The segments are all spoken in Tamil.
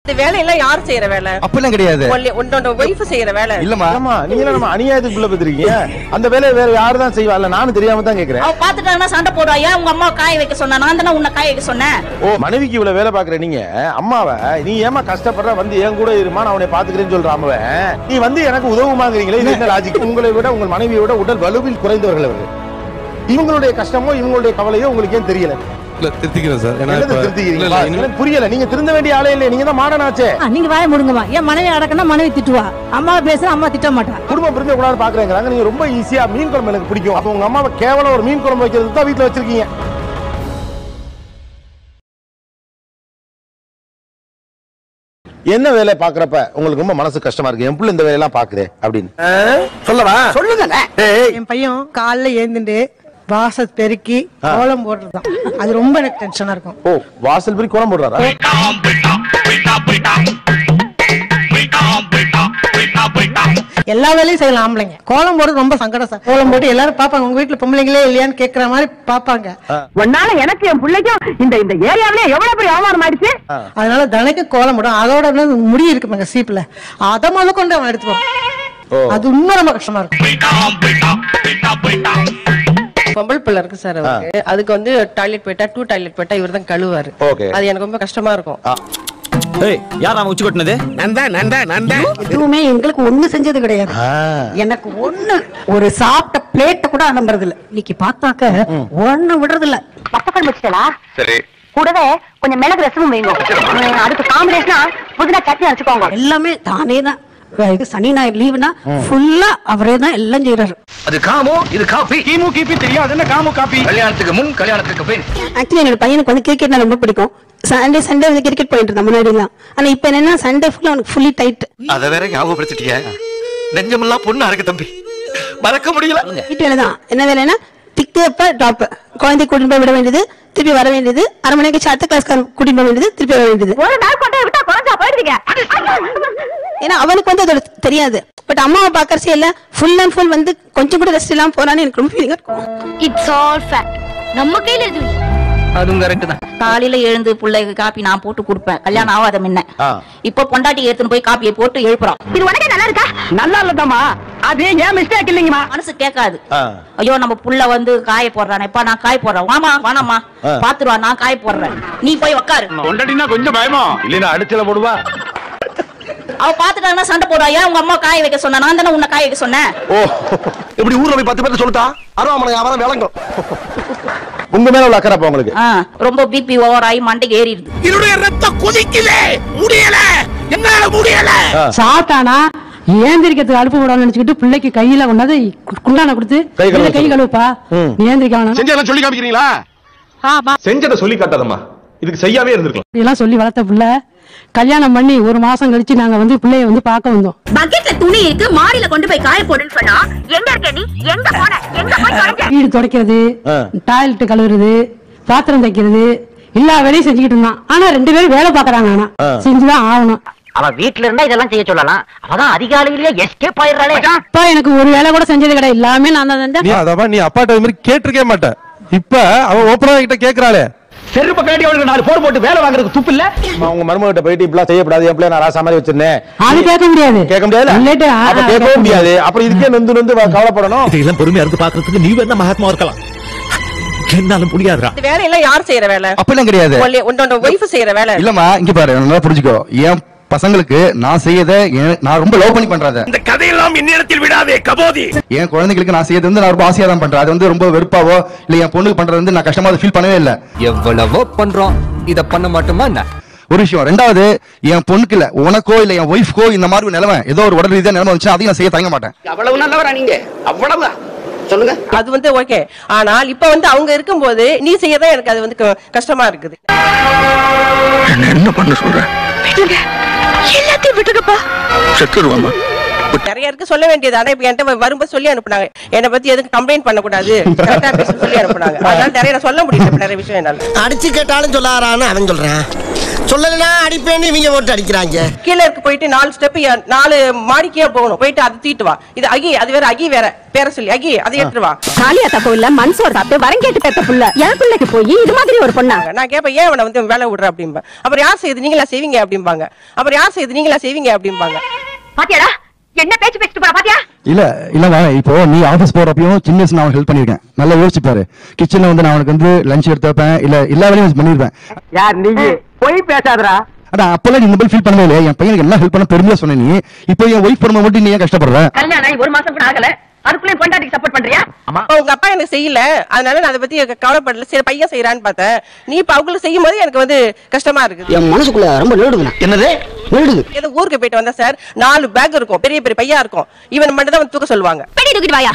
இந்த வேலையெல்லாம் யார் செய்யற வேலை? அப்பெல்லாம் கிடையாது. உன்னோட வைஃப் செய்யற வேலை இல்லம்மா. நீங்க நம்ம அநியாயத்துக்குள்ள பத்திருக்கீங்க. அந்த வேலையை வேற யாரு தான் செய்வாங்க? நானும் தெரியாம தான் கேக்குறேன். அவ பாத்துட்டாங்கன்னா சண்டை போடுவாயா? உங்க அம்மா காய வைக்க சொன்னா, நான் தானே உன்னை காய வைக்க சொன்னேன். ஓ, மனைவிக்கு இவ்வளவு வேலை பாக்குற நீங்க அம்மாவை நீ ஏமா கஷ்டப்படுற, வந்து என் கூட இருமா, நான் உன்னை பாத்துக்கிறேன்னு சொல்ற அம்மாவை நீ வந்து எனக்கு உதவுமாங்கிறீங்களே, இது என்ன லாஜிக்? உங்களை விட உங்கள் மனைவியை விட உடல் வலுவில் குறைந்தவர்கள் அவர்கள். இவங்களுடைய கஷ்டமோ இவங்களுடைய கவலையோ உங்களுக்கு ஏன் தெரியல? புரியல. நீங்க திருந்த வேண்டிய ஆளே இல்ல, நீங்க தான் மாடனாச்சே. நீங்க வாய முடுங்கம்மா. என் மனைவி அடக்கனா மனைவி திட்டுவா, அம்மா பேசுற அம்மா திட்ட மாட்டா. குடும்பம் பிரிஞ்ச கூடாது பாக்குறேங்கிறாங்க. நீங்க ரொம்ப ஈஸியா மீன் குழம்பு எனக்கு பிடிக்கும், அப்ப உங்க அம்மாவை கேவலம் ஒரு மீன் குழம்பு வைக்கிறது தான் வீட்டுல வச்சிருக்கீங்க. என்ன வேலை பாக்குறப்ப உங்களுக்கு ரொம்ப மனசு கஷ்டமா இருக்கு, என் பிள்ளை இந்த வேலையெல்லாம் பாக்குறே அப்படின்னு சொல்லவா? சொல்லுங்க. என் பையன் காலைல எழுந்துட்டு வாசல் பெருக்கி கோலம் போடுறதுதான், அது ரொம்ப எனக்கு டென்ஷனா இருக்கும். ஓ, வாசல் பெருக்கி கோலம் போடுறாரா? எல்லா வேலையும் செய்யலாம் ஆம்பளைங்க. கோலம் போடுறது ரொம்ப சங்கடம் சார். கோலம் போட்டு எல்லாரும் பாப்பாங்க, உங்க வீட்டுல பொம்பளைங்களே இல்லையான்னு கேக்குற மாதிரி பாப்பாங்க. ஒன்னால எனக்கு என் பிள்ளைக்கும் இந்த ஏரியாவிலே எவ்வளவு பெரிய அவமானம் ஆயிடுச்சு. அதனால தினைக்கு கோலம் போடும். அதோட முடி இருக்கு சீப்புல, அத முதல்ல கொண்டு அவன் எடுத்துப்பான். அது இன்னும் ரொம்ப கஷ்டமா இருக்கும். பொம்பளை பிள்ளை இருக்கு சார் அவருக்கு. அதுக்கு வந்து டாய்லெட் போயிட்டா 2 டாய்லெட் போயிட்டா இவர் தான் கழுவாரு. அது எனக்கு ரொம்ப கஷ்டமா இருக்கும். உச்சி கொட்டினது எதுவுமே எங்களுக்கு ஒண்ணு செஞ்சது கிடையாது. எனக்கு ஒண்ணு ஒரு சாப்பிட்ட பிளேட்ட கூட அனுப்புறது இல்ல. இன்னைக்கு பார்த்தாக்க ஒண்ணு விடுறது இல்ல. பச்சைக்கல் வச்சுட்டா சரி, கூடவே கொஞ்சம் மிளகு ரசமும் வைங்க. அதுக்கு காம்பினேஷனா புதினா சட்னி அரைச்சுக்கோங்க. எல்லாமே தானே தான். சனி ஞாயிறு லீவுனா ஃபுல்லா அவரே தான் எல்லாம் செய்யறாரு. அது காமோ, இது காபி. கீமு கீபி தெரியாது, என்ன காமோ காபி. கல்யாணத்துக்கு முன், கல்யாணத்துக்கு பின். ஆக்சுவலி என்னோட பையனுக்கு வந்து கிரிக்கெட்னா ரொம்ப பிடிக்கும். சண்டே வந்து கிரிக்கெட் போயிட்டு இருந்தான் முன்னாடி எல்லாம். ஆனா இப்ப என்னன்னா சண்டே ஃபுல்லா அவனுக்கு ஃபுல்லி டைட். அத வேற ஞாபகப்படுத்திட்டியா? நெஞ்சமெல்லாம் பொண்ணா இருக்கு தம்பி, மறக்க முடியல. வீட்டு வேலை தான். என்ன வேலைன்னா பிக் அப் ட்ராப், குழந்தை கூட்டிட்டு போய் விட வேண்டியது, திருப்பி வர வேண்டியது, அரை மணிக்கு அடுத்த கிளாஸ் கூட்டிட்டு போக வேண்டியது, திருப்பி வர வேண்டியது. ஒரு நாள் கொண்டு விட்டா குறைஞ்சா போயிடுவீங்க. ஏன்னா அவனுக்கு வந்து அதோட தெரியாது. பட் அம்மாவை பாக்கறச்சே இல்ல ஃபுல் அண்ட் ஃபுல் வந்து கொஞ்சம் கூட ரெஸ்ட் இல்லாம போறான்னு எனக்கு ரொம்ப ஃபீலிங்கா இருக்கும். It's all fact. நம்ம கையில எதுவும் இல்ல. அதுவும் கரெக்ட் தான். காலையில எழுந்து பிள்ளைக்கு காப்பி நான் போட்டு கொடுப்பேன். கல்யாணம் ஆகாத முன்ன. இப்ப பொண்டாட்டி எடுத்துன்னு போய் காப்பியை போட்டு எழுப்புறோம். இது உனக்கு நல்லா இருக்கா? நல்லா இல்லதாமா, அது ஏன் மிஸ்டேக் இல்லைங்கம்மா. மனசு கேட்காது. ஐயோ நம்ம புள்ள வந்து காய போடுறானே, இப்ப நான் காய போடுறேன், வாமா வானாமா பாத்துருவா, நான் காய போடுறேன், நீ போய் உட்காரு. பொண்டாட்டினா கொஞ்சம் பயமா இல்லைன்னா அடிச்சல போடுவா. அவ பாத்துட்டாங்கன்னா சண்டை போடுவாயா? உங்க அம்மா காய வைக்க சொன்னா, நான் தானே உன்னை காய வைக்க சொன்னேன். ஓ, இப்படி ஊர்ல போய் 10 பேர் சொல்லிட்டா அருவாமனை அவரம் விளங்கும். உங்க மேல உள்ள அக்கறை உங்களுக்கு ரொம்ப பிபி ஓவர் ஆகி மண்டைக்கு ஏறிடுது. என்னுடைய ரத்தம் கொதிக்குதே, முடியல, என்னால முடியல. சாப்பிட்டானா ஏந்திரிக்கிறதுக்கு அலுப்பு விடாம நினைச்சுக்கிட்டு பிள்ளைக்கு கையில கொண்டாந்து குண்டான கொடுத்து கை கழுவுப்பா, நீ ஏந்திரிக்க செஞ்சதெல்லாம் சொல்லி காமிக்கிறீங்களா? செஞ்சதை சொல்லி காட்டாதம்மா, இதுக்கு செய்யாவே இருந்திருக்கலாம். இதெல்லாம் சொல்லி வளர்த்த பிள்ளை கல்யாணம் பண்ணி 1 மாசம் கழிச்சு நாங்க வந்து பிள்ளைய வந்து பார்க்க வந்தோம். பக்கெட்ல துணி இருக்கு, மாடியில கொண்டு போய் காய போடுன்னு சொன்னா எங்க இருக்க நீ, எங்க போன, எங்க போய் தொலைஞ்ச? வீடு துடைக்கிறது, டாய்லெட் கழுவுறது, பாத்திரம் தைக்கிறது, எல்லா வேலையும் செஞ்சுக்கிட்டு இருந்தான். ஆனா 2 பேரும் வேலை பாக்குறாங்க, ஆனா செஞ்சுதான் ஆகணும். அவ வீட்ல இருந்தா இதெல்லாம் செய்ய சொல்லலாம், அவதான் அதிகாலையிலேயே எஸ்கேப் ஆயிடுறாளே. அப்பா எனக்கு ஒரு வேலை கூட செஞ்சது கிடையாது, எல்லாமே நான் தான் செஞ்சேன். நீ அப்பாட்ட மாதிரி கேட்டிருக்கே மாட்ட, இப்ப அவ ஓப்பனா கிட்ட கேக்குறாளே. செருப்பு கட்டி அவளுக்கு 4 போர் போட்டு வேலை வாங்குறதுக்கு துப்பு இல்ல. உங்க மருமகிட்ட போயிட்டு இப்படிலாம் செய்யப்படாது, என் பிள்ளை நான் ராசா மாதிரி வச்சிருந்தேன், அது கேட்க முடியாது. கேட்க முடியாது, அப்ப கேட்கவும் முடியாது. அப்புறம் இதுக்கே நொந்து கவலைப்படணும். இதெல்லாம் பொறுமையா இருந்து பாக்குறதுக்கு நீ வேணா மகாத்மா இருக்கலாம், என்னால முடியாதுடா. இந்த வேலையெல்லாம் யார் செய்யற வேலை? அப்பெல்லாம் கிடையாது. உன்னோட வைஃப் செய்யற வேலை. இல்லம்மா, இங்க பாரு, நல்லா புரிஞ்சுக்கோ. என் பசங்களுக்கு நான் செய்யத நான் ரொம்ப லவ் பண்ணி பண்றத. இந்த கதையெல்லாம் இன்னிடத்தில் விடாதே கபோதி. என் குழந்தைகளுக்கு நான் செய்யறது வந்து நான் ரொம்ப ஆசையா தான் பண்றேன். அது வந்து ரொம்ப வெறுப்பாவோ இல்ல என் பொண்ணுக்கு பண்றது வந்து நான் கஷ்டமா ஃபீல் பண்ணவே இல்ல. எவ்வளவோ பண்றோம், இத பண்ண மாட்டோமா என்ன? ஒரு விஷயம். ரெண்டாவது, என் பொண்ணுக்கு இல்ல உனக்கோ இல்ல என் ஒய்ஃப்கோ இந்த மாதிரி நிலைமை, ஏதோ ஒரு உடல் ரீதியா நிலைமை வந்துச்சு, அதையும் நான் செய்ய தயங்க மாட்டேன். அவ்வளவு நல்லவரா நீங்க? அவ்வளவு சொல்லுங்க. அது வந்து ஓகே. ஆனால் இப்ப வந்து அவங்க இருக்கும்போது நீ செய்யதான் எனக்கு அது வந்து கஷ்டமா இருக்குது. என்ன பண்ண சொல்ற? எல்லாத்தையும் விட்டுடுப்பா, செத்துருவாமா. நிறைய இருக்கு சொல்ல வேண்டியது. ஆனா இப்ப என்கிட்ட வரும்போது சொல்லி அனுப்புனாங்க, என்னை பத்தி எதுக்கு கம்ப்ளைண்ட் பண்ண கூடாது, கரெக்டா பேச சொல்லி அனுப்புனாங்க. அதனால நிறைய சொல்ல முடியல, நிறைய விஷயம் என்னால. அடிச்சு கேட்டாலும் சொல்லாரான்னு அவன் சொல்றான், சொல்லலனா அடிப்பேன்னு இவங்க போட்டு அடிக்கிறாங்க. கீழ இருக்கு போயிட்டு 4 ஸ்டெப் 4 மாடிக்கே போகணும். போயிட்டு அதை தீட்டு வா. இது அகி, அது வேற அகி வேற. பேர சொல்லி அகி அதை எடுத்து வா. காலியா தப்பு இல்ல, மன்சோர் சாப்பிட்டு வரங்கேட்டு பெத்த புள்ள. என் பிள்ளைக்கு போய் இது மாதிரி ஒரு பொண்ணா? நான் கேட்பேன், ஏன் அவனை வந்து வேலை விடுற அப்படிம்பா. அப்புறம் யார் செய்யுது, நீங்களா செய்வீங்க அப்படிம்பாங்க. அப்புறம் யார் செய்யுது, நீங்களா செய்வீங்க அப்படிம்பாங்க. பாத்தியாடா என்ன பேச்சு பேசிட்டு போறா பாத்தியா? இல்ல இப்போ நீ ஆபீஸ் போறப்பயும் சின்ன வயசுல நான் ஹெல்ப் பண்ணிருக்கேன். நல்லா யோசிச்சு பாரு. கிச்சன்ல வந்து நான் அவனுக்கு வந்து லஞ்ச் எடுத்து வைப்பேன், இல்ல எல்லா வேலையும் பண்ணிருப்பேன். யார் நீங்க? போய் பேசாதடா. அட அப்பெல்லாம் நீ இந்த மாதிரி ஃபீல் பண்ணவே இல்லையா? என் பையனுக்கு எல்லாம் ஹெல்ப் பண்ண பெருமையா சொன்ன நீ. இப்போ என் ஒய்ஃப் பண்ண மட்டும் நீ ஏன் கஷ்டப்படுற? கல்யாணம் 1 மாசம் கூட ஆகல, அதுக்குள்ளே பொண்டாட்டிக்கு சப்போர்ட் பண்றியா? உங்க அப்பா எனக்கு செய்யல, அதனால நான் அதை பத்தி கவலைப்படல. சரி பையன் செய்யறான்னு பார்த்தேன். நீ இப்ப அவங்களுக்கு செய்யும் போது எனக்கு வந்து கஷ்டமா இருக்கு. என் மனசுக்குள்ள ரொம்ப நெடுதுனா. என்னது நெடுது? ஏதோ ஊருக்கு போயிட்டு வந்தா சார், 4 பேக் இருக்கும், பெரிய பெரிய பையா இருக்கும். இவன் மட்டும் தான் வந்து தூக்க சொல்லுவாங்க. பெட்டி தூக்கிட்டு வாயா.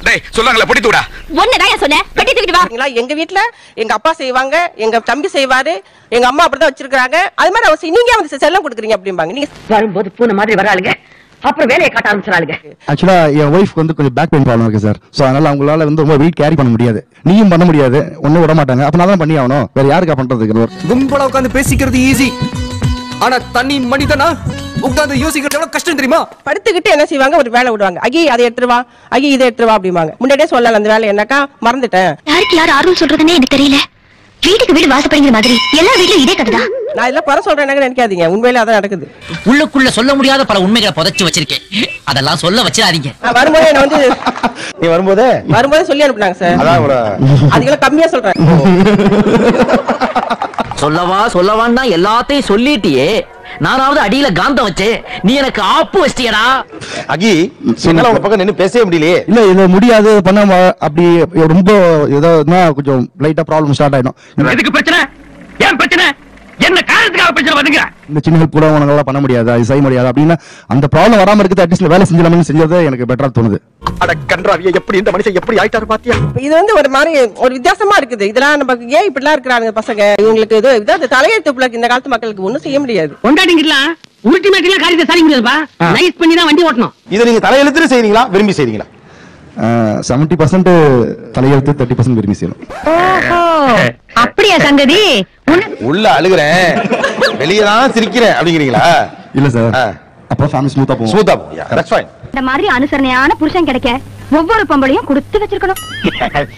டேய் சொல்லாங்களே பொடி தூடா. ஒண்ணேதான் சொன்னேன், பெட்டி தூக்கிட்டு வா. எங்க வீட்ல எங்க அப்பா செய்வாங்க, எங்க தம்பி செய்வாரு, எங்க அம்மா அப்படிதான் வச்சிருக்காங்க. அது மாதிரி அவசியம் நீங்க வந்து செல்லம் கொடுக்குறீங்க அப்படிம்பாங்க. நீங்க வரும்போது பூனை மாதிரி வராளுங்க, அப்புறம் வேலையை காட்ட ஆரம்பிச்சாளுங்க. ஆக்சுவலா என் ஒய்ஃப்க்கு வந்து கொஞ்சம் பேக் பெயின் ப்ராப்ளம் இருக்கு சார். சோ அதனால அவங்களால வந்து ரொம்ப வெயிட் கேரி பண்ண முடியாது. நீயும் பண்ண முடியாது, ஒன்னும் விட மாட்டாங்க. அப்ப நான் தான் பண்ணி ஆகணும். வேற யாருக்கா பண்றதுக்கு? கும்பலா உட்கார்ந்து பேசிக்கிறது ஈஸி, ஆனா தனி மனிதனா உட்கார்ந்து யோசிக்கிறது எவ்வளவு கஷ்டம் தெரியுமா? படுத்துக்கிட்டு என்ன செய்வாங்க, ஒரு வேலை விடுவாங்க. அகி அதை எடுத்துட்டு வா, அகி இதை எடுத்துட்டு வா அப்படிம்பாங்க. முன்னாடியே சொல்லல அந்த வேலை என்னக்கா மறந்துட்டேன். யாருக்கு யார் ஆர்வம் சொல்றதுன்னே எனக்கு தெரியல. வீட்டுக்கு வீடு வாசப்படுங்கிற மாதிரி எல்லா வீட்லயும் இதே கதைதான். நான் எல்லாம் குறை சொல்றேன்னு நினைக்காதீங்க, உண்மையில அதான் நடக்குது. உள்ளுக்குள்ள சொல்ல முடியாத பல உண்மைகளை புதைச்சு வச்சிருக்கேன், அதெல்லாம் சொல்ல வச்சிடாதீங்க. வரும்போது என்ன வந்து நீ வரும்போது சொல்லி அனுப்புனாங்க சார். அதுக்கெல்லாம் கம்மியா சொல்றேன். சொல்லவான்னா எல்லாத்தையும் சொல்லிட்டியே, நானாவது அடியில காந்தம் வச்சு நீ எனக்கு ஆப்பு வச்சிட்டியடா. அகி சொன்னால உங்க பக்கம் நின்னு பேசவே முடியலையே. இல்ல இது முடியாது பண்ண அப்படி ரொம்ப ஏதாவது கொஞ்சம் லைட்டா ப்ராப்ளம் ஸ்டார்ட் ஆயிடும். எதுக்கு பிரச்சனை? ஏன் பிரச்சனை? என்ன காரணத்துக்காக பிரச்சனை வந்துங்க? இந்த சின்ன ஹெல்ப் கூட உனக்கு பண்ண முடியாது, அது செய்ய முடியாது அப்படின்னா அந்த ப்ராப்ளம் வராம இருக்குது. அட்லீஸ்ட் வேலை செஞ்சலாம்னு செஞ்சது எனக்கு பெட்டரா தோணுது. அட கன்றாவிய எப்படி இந்த மனுஷன் எப்படி ஆயிட்டாரு பாத்தியா? இது வந்து ஒரு மாதிரி ஒரு வித்தியாசமா இருக்குது. இதெல்லாம் நமக்கு ஏன் இப்படிலாம் இருக்கிறாங்க பசங்க, இவங்களுக்கு இது இதான் தலையெழுத்து பிள்ளை. இந்த காலத்து மக்களுக்கு ஒண்ணும் செய்ய முடியாது. கொண்டாடிங்கலாம் உல்டிமேட்லாம் காரியத்தை சாதிக்க முடியாதுப்பா. நைஸ் பண்ணி தான் வண்டி ஓட்டணும். இதை நீங்க தலையெழுத்து செய்றீங்களா விரும்பி செய்றீங்களா? 70% தலையெழுத்து, 30% விரும்பி செய்யணும். அப்படியா சங்கதி? உள்ள அழுகுறேன் வெளியே தான் சிரிக்கிறேன் அப்படிங்கிறீங்களா? இல்ல சார், அப்ப ஃபேமிலி ஸ்மூத்தா போகும். ஸ்மூத்தா போகும். That's fine. இந்த மாதிரி அனுசரணையான புருஷன் கிடைக்க ஒவ்வொரு பொம்பளையும் கொடுத்து வச்சிருக்கணும்.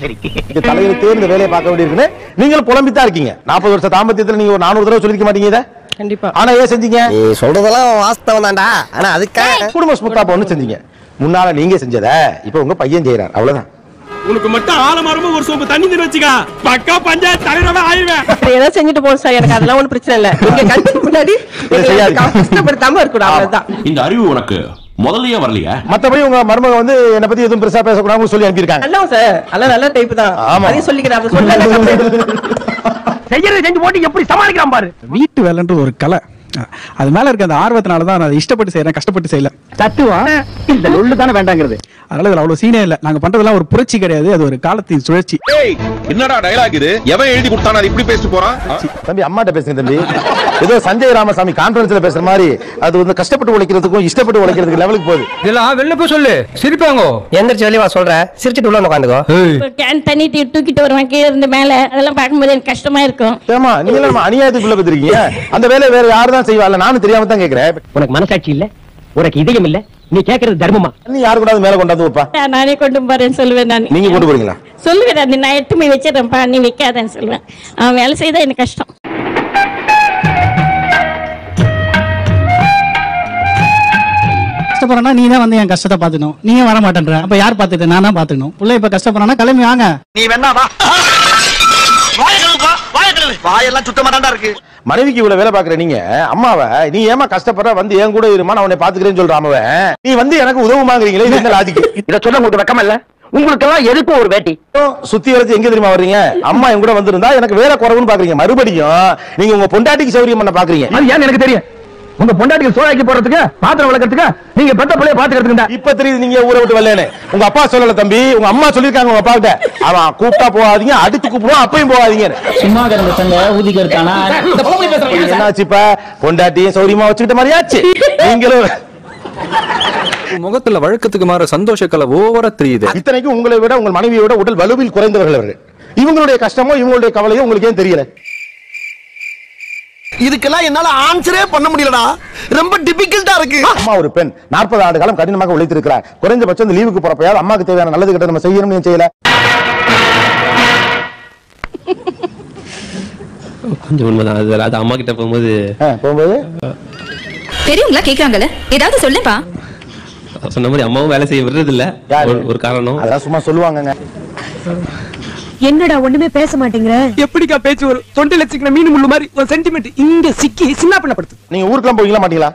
சரி, இது தலையெழுத்து இந்த வேலையை பார்க்க வேண்டியிருக்குன்னு நீங்களும் புலம்பித்தான் இருக்கீங்க. 40 வருஷ தாம்பத்தியத்துல நீங்க ஒரு 400 தடவை சொல்லிக்க மாட்டீங்க இதை. கண்டிப்பா. ஆனா ஏன் செஞ்சீங்க? சொல்றதெல்லாம் வாஸ்தவம் தான்டா. ஆனா அதுக்காக குடும்ப ஸ்மூத்தா போகணும்னு செஞ்சீங்க. முன்னால நீங்க செஞ்சத இப்ப உங்க பையன் செய்யறாரு, அவ்வளவுதான். உனக்கு மட்டும் ஆலமரமா ஒரு சோப்பு தண்ணி தண்ணி வச்சுக்க, பக்கா பஞ்சாயத்து தலைவரா ஆயிடுவேன். ஏதோ செஞ்சுட்டு போகும் சார், எனக்கு அதெல்லாம் ஒன்றும் பிரச்சனை இல்ல. நீங்க கண்டிப்பா முன்னாடி கஷ்டப்படுத்தாம இருக்கணும், அவ்வளவுதான். இந்த அறிவு உனக்கு முதல்லயே வரலையா? மத்தபடி உங்க மருமக வந்து என்ன பத்தி எதுவும் பெருசா பேசக்கூடாதுன்னு சொல்லி அனுப்பியிருக்காங்க. நல்லா சார், எல்லாம் நல்ல டைப் தான். அதையும் சொல்லிக்கிறேன், செய்யறது செஞ்சு போட்டு எப்படி சமாளிக்கிறான் பாரு. வீட்டு வேலைன்றது ஒரு கலை. அது மேல இருக்க அந்த ஆர்வத்தினால தான் நான் இஷ்டப்பட்டு செய்யறேன், கஷ்டப்பட்டு செய்யல. தத்துவம் இந்த லொள்ளு தானே வேண்டாங்கிறது. அதனால இதுல அவ்வளவு சீனே இல்ல. நாங்க பண்றதெல்லாம் ஒரு புரட்சி கிடையாது, அது ஒரு காலத்தின் சுழற்சி. என்னடா டயலாக் இது? எவன் எழுதி கொடுத்தானே அது இப்படி பேசிட்டு போறான்? தம்பி அம்மாட்ட பேசுங்க தம்பி. ஏதோ சஞ்சய் ராமசாமி கான்ஃபரன்ஸ்ல பேசுற மாதிரி அது வந்து கஷ்டப்பட்டு உழைக்கிறதுக்கும் இஷ்டப்பட்டு உழைக்கிறதுக்கு லெவலுக்கு போகுது. இதெல்லாம் வெளில போய் சொல்லு, சிரிப்பாங்க. எந்திரிச்சு வெளியே வா சொல்றேன், சிரிச்சிட்டு உள்ள உட்காந்துக்கோ. கேன் தண்ணி தூக்கிட்டு வருவேன் கீழே இருந்து மேல, அதெல்லாம் பார்க்கும்போது எனக்கு கஷ்டமா இருக்கும். ஏமா நீங்க எல்லாம் அநியாயத்துக்குள்ள பத்திருக்கீங்க. அந்த வேலை வேற யாரு தான் செய்வாங்க? நானும் தெரியாம தான் கேக்குறேன். உனக்கு மனசாட்சி இல்ல, உனக்கு இதயம் இல்ல, நீ கேக்குறது தர்மமா? நீ யாரு கூட மேல கொண்டாந்து வைப்பா? நானே கொண்டு போறேன்னு சொல்லுவேன். நான் நீங்க கொண்டு போறீங்களா? சொல்லுவேன், நான் எடுத்துமே வச்சிடறேன்ப்பா, நீ வைக்காதேன்னு சொல்லுவேன். அவன் வேலை செய்தா எனக்கு கஷ்டம். கஷ்டப்படுறா நீ தான் வந்து என் கஷ்டத்தை பாத்துக்கணும். நீங்க வர மாட்டேன்ற, அப்ப யார் பாத்துட்டு? நான் தான் பாத்துக்கணும். புள்ள இப்ப கஷ்டப்படுறானா கிளம்பி வாங்க. நீ வேணா வா. வாயெல்லாம் சுத்தமா தான்டா இருக்கு. மனைவிக்கு இவ்வளவு வேலை பாக்குற நீங்க அம்மாவை நீ ஏமா கஷ்டப்படுற வந்து என் கூட இருமா நான் உன்னை பாத்துக்கிறேன்னு சொல்றாம நீ வந்து எனக்கு உதவுமாங்கிறீங்களே, இது என்ன லாஜிக்? இத சொல்ல உங்களுக்கு வெக்கமா இல்ல? உங்களுக்கு எல்லாம் எதுக்கும் ஒரு வேட்டி சுத்தி வரைச்சு எங்க தெரியுமா வர்றீங்க? அம்மா என் கூட வந்திருந்தா எனக்கு வேலை குறவுன்னு பாக்குறீங்க. மறுபடியும் நீங்க உங்க பொண்டாட்டிக்கு சௌரியம் பண்ண பாக்குறீங்க. அது ஏன் எனக்கு தெரியும். உங்க பொண்டாட்டிக்கு சோறாக்கி போறதுக்கு, பாத்திரம் வளர்க்கறதுக்கு, நீங்க பெத்த பிள்ளைய பாத்துக்கிறதுக்கு இப்ப தெரியுது நீங்க ஊரை விட்டு வரலன்னு. உங்க அப்பா சொல்லல தம்பி, உங்க அம்மா சொல்லிருக்காங்க உங்க அப்பா கிட்ட. அவன் கூப்பிட்டா போகாதீங்க, அடிச்சு கூப்பிடுவோம், அப்பயும் போகாதீங்க. சும்மா கிடந்த சங்க ஊதிக்கு இருக்கானா? என்னாச்சு இப்ப? பொண்டாட்டியும் சௌரியமா வச்சுக்கிட்ட மாதிரியாச்சு. நீங்களும் முகத்துல வழக்கத்துக்கு மாற சந்தோஷ கலை ஓவரா தெரியுது. இத்தனைக்கும் உங்களை விட உங்கள் மனைவியை விட உடல் வலுவில் குறைந்தவர்கள் அவர்கள். இவங்களுடைய கஷ்டமோ இவங்களுடைய கவலையோ உங்களுக்கு ஏன் தெரியல? இதுக்கெல்லாம் என்னால ஆன்சரே பண்ண முடியலடா. ரொம்ப டிபிகல்ட்டா இருக்கு. அம்மா ஒரு பெண் 40 ஆண்டு காலம் கடினமாக உழைத்திருக்கிறார். குறைஞ்சபட்சம் இந்த லீவுக்கு போறப்பயாவது அம்மாக்கு தேவையான நல்லது கிட்ட நம்ம செய்யணும்னு செய்யல. கொஞ்சம் உண்மைதான். அது அம்மா கிட்ட போகும்போது பெரியவங்களா கேக்குறாங்கல்ல, ஏதாவது சொல்லுப்பா. சொன்ன மாதிரி அம்மாவும் வேலை செய்ய விடுறது இல்ல. ஒரு காரணம் அதான் சும்மா சொல்லுவாங்க. என்னடா ஒண்ணுமே பேச மாட்டேங்கிற? எப்படிக்கா பேச்சு ஒரு தொண்டையில சிக்கின மீன் முள்ளு மாதிரி ஒரு சென்டிமெண்ட் இங்க சிக்கி சின்ன பண்ணப்படுது. நீங்க ஊருக்குலாம் போவீங்களா மாட்டீங்களா?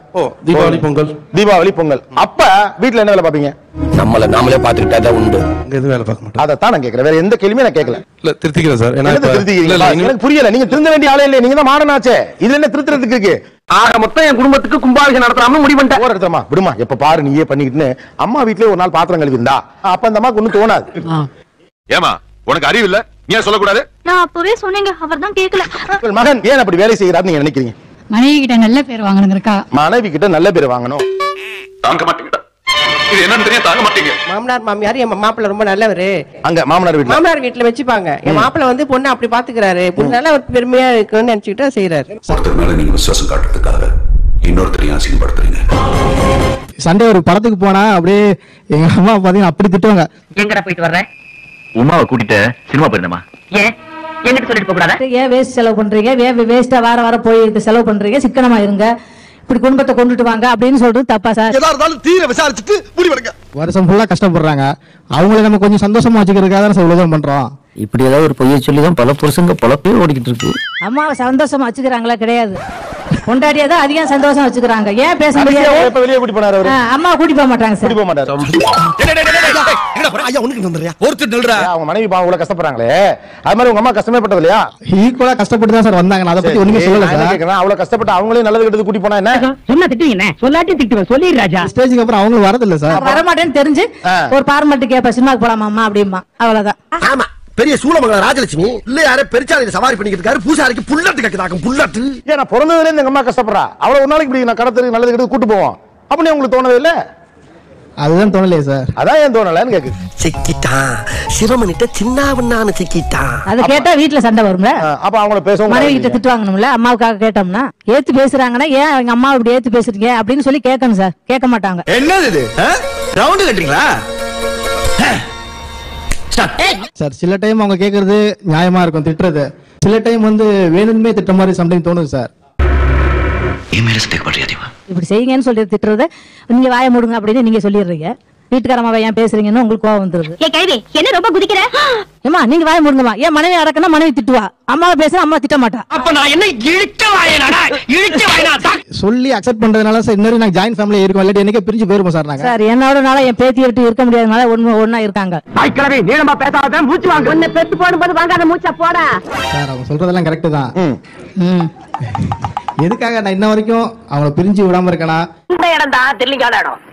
தீபாவளி பொங்கல். தீபாவளி பொங்கல் அப்ப வீட்டுல என்ன வேலை பாப்பீங்க? நாமளே பாத்துக்கிட்டா தான் உண்டு. எதுவும் வேலை பார்க்க மாட்டோம். அதைத்தான் நான் கேட்கிறேன். வேற எந்த கேள்வியும் நான் கேட்கல. இல்ல திருத்திக்கிறேன் சார். எனக்கு புரியல. நீங்க திருந்த வேண்டிய ஆளே இல்ல. நீங்க தான் மாடனாச்சே. இதுல என்ன திருத்துறதுக்கு இருக்கு? ஆக மொத்தம் என் குடும்பத்துக்கு கும்பாபிஷேகம் நடத்தலாம்னு முடிவு பண்ணிட்டேன். ஒரு இடத்துமா விடுமா, எப்ப பாரு நீயே பண்ணிக்கிட்டு அம்மா வீட்லயே ஒரு நாள் பாத்திரம் கழுவி இருந்தா அப்ப அந்த அம்மாக்கு ஒண்ணும் தோணாது. ஏமா உனக்கு அறிவு இல்ல? ஏன் சொல்லக்கூடாது? நான் அப்பவே சொன்னேங்க, அவர் தான் கேட்கல. மகன் ஏன் அப்படி வேலை செய்யறாரு நீங்க நினைக்கிறீங்க? மனைவி கிட்ட நல்ல பேர் வாங்கணுங்கறக்கா. மனைவி கிட்ட நல்ல பேர் வாங்கணும். தாங்க மாட்டீங்க. இது என்னன்னு தெரியும், தாங்க மாட்டீங்க. மாமனார் மாமியார் என் மாப்பிள்ள ரொம்ப நல்லவரு. அங்க மாமனார் வீட்டுல வச்சுப்பாங்க. என் மாப்பிள்ள வந்து பொண்ணு அப்படி பாத்துக்கிறாரு. பொண்ணு ஒரு பெருமையா இருக்குன்னு நினைச்சுக்கிட்டு செய்யறாரு. ஒருத்தர் மேல நீங்க விசுவாசம் காட்டுறதுக்காக இன்னொருத்தரையும் அசிங்கப்படுத்துறீங்க. சண்டே ஒரு படத்துக்கு போனா அப்படியே எங்க அம்மா பாத்தீங்கன்னா அப்படி திட்டுவாங்க. எங்கடா போயிட்டு வர்ற? உமாவை கூட்டிட்டு சினிமா போயிருந்தமா. ஏன் என்கிட்ட சொல்லிட்டு போக கூடாதா? ஏன் வேஸ்ட் செலவு பண்றீங்க? வேஸ்டா வார போய் செலவு பண்றீங்க? சிக்கனமா இருங்க, இப்படி குடும்பத்தை கொண்டுட்டு வாங்க அப்படின்னு சொல்றது தப்பா சார்? எதா இருந்தாலும் தீர விசாரிச்சுட்டு முடிவெடுங்க. வருஷம் ஃபுல்லா கஷ்டப்படுறாங்க. அவங்களை நம்ம கொஞ்சம் சந்தோஷமா வச்சுக்கிறதுக்காக தான் சார் உலகம் பண்றோம். இப்படி ஏதாவது ஒரு பொய்யை சொல்லிதான் பல புருஷங்க பல பேர் ஓடிக்கிட்டு இருக்கு. அம்மாவை சந்தோஷமா வச்சுக்கிறாங்களா? கிடையாது. கொண்டாடியாதான் அதிகம் சந்தோஷம் வச்சுக்கிறாங்க. ஏன் பேச முடியாது? வெளியே கூட்டி போனாரு அவரு. அம்மா கூட்டி போக மாட்டாங்க சார். கூட்டி போக மாட்டாரு. அவங்க மனைவி பாவம் இவ்வளவு கஷ்டப்படுறாங்களே, அது மாதிரி உங்க அம்மா கஷ்டமே பட்டது இல்லையா? ஈக்குவலா கஷ்டப்பட்டு தான் சார் வந்தாங்க. அதை பத்தி ஒண்ணுமே சொல்லல சார். அவ்வளவு கஷ்டப்பட்டு அவங்களே நல்லது கெட்டது கூட்டி போனா என்ன சொன்னா திட்டுவீங்க? சொல்லாட்டி திட்டுவேன். சொல்லிடு ராஜா. ஸ்டேஜுக்கு அப்புறம் அவங்களும் வரது இல்ல சார். வர மாட்டேன்னு தெரிஞ்சு ஒரு பார்மெண்ட் கேப்ப சினிமாக்கு போலாமா அப்படிமா, அவ்வளவுதான். ஆமா, பெரிய சூளமங்கலம் ராஜலட்சுமி இல்ல யாரே பெருச்சாலையில சவாரி பண்ணிக்கிட்டு இருக்காரு. பூசாரிக்கு புல்லட்டு கட்டுதாக்கும். புல்லட்டு ஏன் நான் பிறந்ததுல இருந்து எங்க அம்மா கஷ்டப்படுறா. அவ்வளவு ஒரு நாளைக்கு இப்படி நான் கடத்துக்கு நல்லது கெட்டது கூட்டு போவோம் அப்படின்னு உங்களுக்கு தோணவே இல்ல? அதுதான் தோணலையே சார். அதான் ஏன் தோணலன்னு கேக்கு. சிக்கிட்டான் சிரமனிட்ட சின்னாவண்ணான்னு சிக்கிட்டான். அது கேட்டா வீட்டுல சண்டை வரும்ல. அப்ப அவங்கள பேசவும் மனைவி கிட்ட திட்டு வாங்கணும்ல. அம்மாவுக்காக கேட்டோம்னா ஏத்து பேசுறாங்கன்னா ஏன் எங்க அம்மா இப்படி ஏத்து பேசுறீங்க அப்படின்னு சொல்லி கேட்கணும் சார். கேட்க மாட்டாங்க. என்னது இது? ரவுண்டு கட்டுறீங்களா சார்? சில டைம் அவங்க கேக்குறது நியாயமா இருக்கும் திட்டுறது. சில டைம் வந்து வேணுமே திட்ட மாதிரி சம்டைம் தோணுது சார். இப்படி செய்யுங்கன்னு சொல்லி திட்டுறத நீங்க வாய மூடுங்க அப்படின்னு நீங்க சொல்லிடுறீங்க. வீட்டுக்காரமாவை ஏன் பேசுறீங்கன்னு உங்களுக்கு கோவம் வந்துருது. என்ன ரொம்ப குதிக்கிற? ஏமா நீங்க வாய மூடுங்கம்மா. ஏன் மனைவி அடக்கனா மனைவி திட்டுவா, அம்மாவை பேசுனா அம்மா திட்ட மாட்டா. அப்ப நான் என்ன இழுச்ச வாயனா சொல்லி அக்செப்ட் பண்றதுனால சார் இன்னொரு நாங்க ஜாயின்ட் ஃபேமிலி இருக்கோம். இல்லாட்டி என்னைக்கே பிரிஞ்சு போயிருவோம் சார். நாங்க சார் என்னோட நாள என் பேத்தியை விட்டு இருக்க முடியாதனால ஒண்ணா இருக்காங்க. தாய்க்கிழமை நீளமா பேசாத மூச்சு வாங்க. உன்னை பெத்து போடும்போது வாங்காத மூச்சா போடா சார். அவங்க சொல்றதெல்லாம் கரெக்ட் தான். எதுக்காக நான் இன்ன வரைக்கும் அவங்கள பிரிஞ்சு விடாம இருக்கேனா? இந்த இடம் தான் தெரியல இடம்.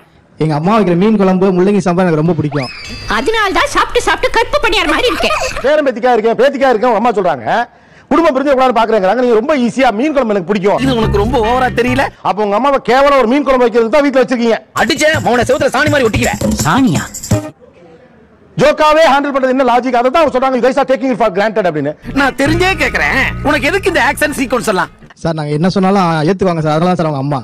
எங்க அம்மா வைக்கிற மீன் குழம்பு முள்ளங்கி சாம்பார் எனக்கு ரொம்ப பிடிக்கும். அதனாலதான் சாப்பிட்டு கற்பு பண்ணியார் மாதிரி இருக்கேன். பேரம் பேத்திக்கா இருக்கேன் அம்மா சொல்றாங்க. குடும்பம் பிரிஞ்சு எவ்வளவு பாக்குறாங்க. நீங்க ரொம்ப ஈஸியா மீன் குழம்பு எனக்கு பிடிக்கும். இது உனக்கு ரொம்ப ஓவரா தெரியல? அப்ப உங்க அம்மாவை கேவலம் ஒரு மீன் குழம்பு வைக்கிறதுக்கு தான் வீட்டுல வச்சிருக்கீங்க. அடிச்சே மௌன செவுத்துல சாணி மாதிரி ஒட்டிக்கிறேன். சாணியா? ஜோக்காவே ஹேண்டில் பண்றது என்ன லாஜிக்? அதை தான் சொல்றாங்க you guys are taking it for granted அப்படின்னு. நான் தெரிஞ்சே கேக்குறேன். உனக்கு எதுக்கு இந்த ஆக்சன் சீக்வென்ஸ் எல்லாம்? சார் நாங்க என்ன சொன்னாலும் ஏத்துக்குவாங்க சார். அதெல்லாம் சார் அவங்க அம்மா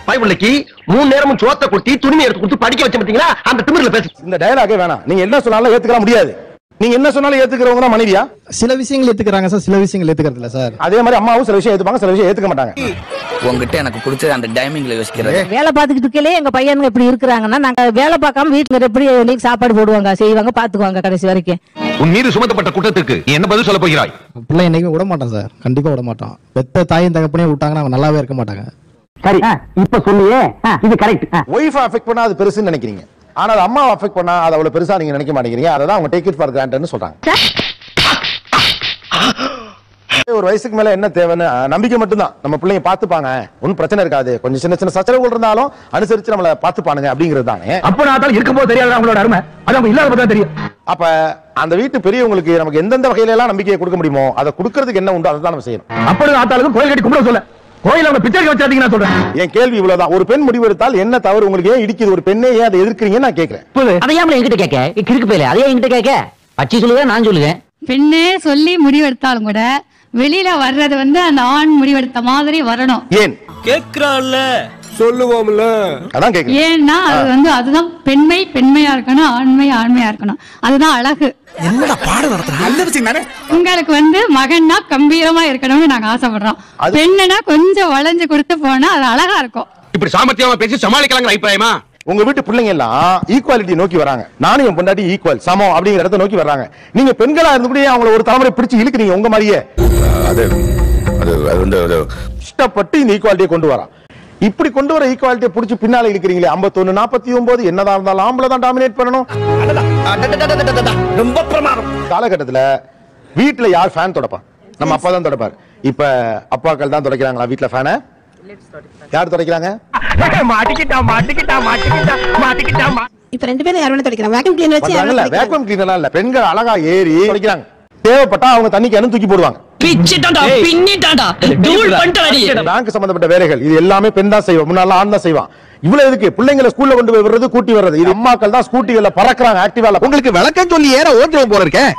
பைபிளுக்கு 3 நேரமும் சோத்த கொட்டி துணியை எடுத்து கொடுத்து படிக்க வச்சு பாத்தீங்களா? அந்த திமிர்ல பேசு. இந்த டயலாகே வேணாம். நீங்க என்ன சொன்னாலும் ஏத்துக்க முடியாது. நீங்க என்ன சொன்னாலும் ஏத்துக்கிறவங்க தான் மனைவியா? சில விஷயங்கள் ஏத்துக்கறாங்க சார், சில விஷயங்கள் ஏத்துக்கிறது இல்ல சார். அதே மாதிரி அம்மாவும் சில விஷயம் ஏத்துப்பாங்க, சில விஷயம் ஏத்துக்க மாட்டாங்க. உங்ககிட்ட எனக்கு பிடிச்சது அந்த டைமிங்ல யோசிக்கிறது. வேலை பார்த்துக்கிட்டு இருக்கலே எங்க பையனுங்க இப்படி இருக்கிறாங்கன்னா நாங்க வேலை பார்க்காம வீட்டுல எப்படி நீங்க சாப்பாடு போடுவாங்க, செய்வாங்க, பாத்துக்குவாங்க கடைசி வரைக்கும். உன் மீது சுமத்தப்பட்ட குற்றத்துக்கு நீ என்ன பதில் சொல்ல போகிறாய்? பிள்ளை என்னைக்கும் விட மாட்டோம் சார். கண்டிப்பா விட மாட்டோம். பெத்த தாயும் தகப்பனே விட்டாங்கன்னா அவங்க நல்லாவே இருக்க மாட்டாங்க. சரி இப்ப சொல்லியே இது கரெக்ட். ஒய்ஃப் அஃபெக்ட் பண்ணா அது பெருசுன்னு நினைக்கிறீங்க. ஆனா அது அம்மா அஃபெக்ட் பண்ணா அது அவ்வளவு பெருசா நீங்க நினைக்க மாட்டேங்கிறீங்க. அதான் அவங்க டேக் இட் ஃபார் கிராண்டட்னு சொல்றாங்க. ஒரு வயசுக்கு மேல என்ன தேவைன்னு நம்பிக்கை மட்டும்தான். நம்ம பிள்ளைங்க பாத்துப்பாங்க, ஒன்னும் பிரச்சனை இருக்காது, கொஞ்சம் சின்ன சின்ன சச்சரவுகள் இருந்தாலும் அனுசரிச்சு நம்மள பாத்துப்பானுங்க அப்படிங்கிறது தானே. அப்ப நான் இருக்கும்போது தெரியாது அவங்களோட அருமை, அது அவங்க இல்லாத தான் தெரியும். அப்ப அந்த வீட்டு பெரியவங்களுக்கு நமக்கு எந்தெந்த வகையில எல்லாம் நம்பிக்கையை கொடுக்க முடியுமோ அதை கொடுக்கறதுக்கு என்ன உண்டோ அதை தான் நம்ம செய்யணும். அப்படி ஆத்தாளுக்கும் கோயில் கட்டி கும்பிட சொல்ல, கோயில் அவங்க பிச்சை வச்சாதீங்க நான் சொல்றேன். என் கேள்வி இவ்வளவுதான். ஒரு பெண் முடிவு எடுத்தால் என்ன தவறு? உங்களுக்கு ஏன் இடிக்குது? ஒரு பெண்ணே ஏன் அதை எதிர்க்கிறீங்கன்னு நான் கேட்கிறேன். அதையாம என்கிட்ட கேட்க கிறுக்கு போயில, அதையே என்கிட்ட கேட்க. பச்சி சொல்லுவேன், நான் சொல்லுவேன். பெண்ணே சொல்லி முடிவெடுத்தாலும் கூட வெளியில வர்றது வந்து அந்த ஆண் முடிவெடுத்த மாதிரி வரணும். ஏன் கேக்குறான்ல சொல்லுவோம்ல, அதான் கேக்குறேன். ஏன்னா அது வந்து அதுதான் பெண்மை பெண்மையா இருக்கணும், ஆண்மை ஆண்மையா இருக்கணும். அதுதான் அழகு. என்னடா பாடம் நடத்துற? நல்ல விஷயம் தானே. உங்களுக்கு வந்து மகன்னா கம்பீரமா இருக்கணும்னு நாங்க ஆசைப்படுறோம். பெண்ணுனா கொஞ்சம் வளைஞ்சு கொடுத்து போனா அது அழகா இருக்கும். இப்படி சாமர்த்தியமா பேசி சமாளிக்கலாங்கிற அபிப்பிராயமா? உங்க வீட்டு பிள்ளைங்க எல்லாம் ஈக்குவாலிட்டி நோக்கி வராங்க. நானும் என் பொண்டாட்டி ஈக்குவல் சமம் அப்படிங்கிற இடத்தை நோக்கி வர்றாங்க. நீங்க பெண்களா இருந்தபடியே அவங்கள ஒரு தலைமுறை பிடிச்சு இழுக்கிறீங்க உங்க மாதிரியே. அது வந்து இஷ்டப்பட்டு இந்த ஈக்குவாலிட்டியை கொண்டு வரான். இப்படி கொண்டு வர ஈக்குவாலிட்டியை பிடிச்சி பின்னால இழுக்கிறீங்களே. 51 49 என்னதான் இருந்தாலும் ஆம்பளை தான் டாமினேட் பண்ணணும். ரொம்ப பிரமாதம். காலகட்டத்துல வீட்டுல யார் ஃபேன் தொடப்பான்? நம்ம அப்பா தான் தொடப்பாரு. இப்ப அப்பாக்கள் தான் துடைக்கிறாங்களா வீட்டுல ஃபேனை? யார் துடைக்கிறாங்க? இப்ப 2 பேரும் யார் வேணா துடைக்கிறாங்க. வேக்யூம் கிளீனர் வச்சு யாரும் துடைக்கிறாங்க. வேக்யூம் கிளீனர்லாம் இல்ல, பெண்கள் அழகா ஏறி துடைக்கிறாங்க. தேவைப்பட்டா அவங்க தண்ணி கேனு தூக்கி போடுவாங்க. பேங்க் சம்பந்தப்பட்ட வேலைகள் இது எல்லாமே பெண் தான் செய்வான், முன்னால ஆண் தான் செய்வான். இவ்வளவு எதுக்கு பிள்ளைங்களை ஸ்கூல்ல கொண்டு போய் விடுறது, கூட்டி வர்றது, இது அம்மாக்கள் தான் ஸ்கூட்டிகள்ல பறக்குறாங்க ஆக்டிவால. உங்களுக்கு விளக்கம் சொல்லி ஏற ஓட்டுறோம் போல இருக்கேன்.